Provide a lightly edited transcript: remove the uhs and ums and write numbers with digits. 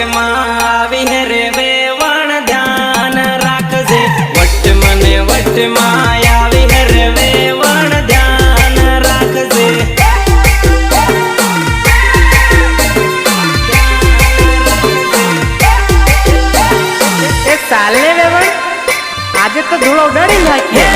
વટમાં આવી હે રે વેવણ ધ્યાન રાખજે વટમાં આવી હે રે વેવણ ધ્યાન રાખજે એ ચાલે વેવણ આજે તો ધૂળો ઉડાડી નાખીએ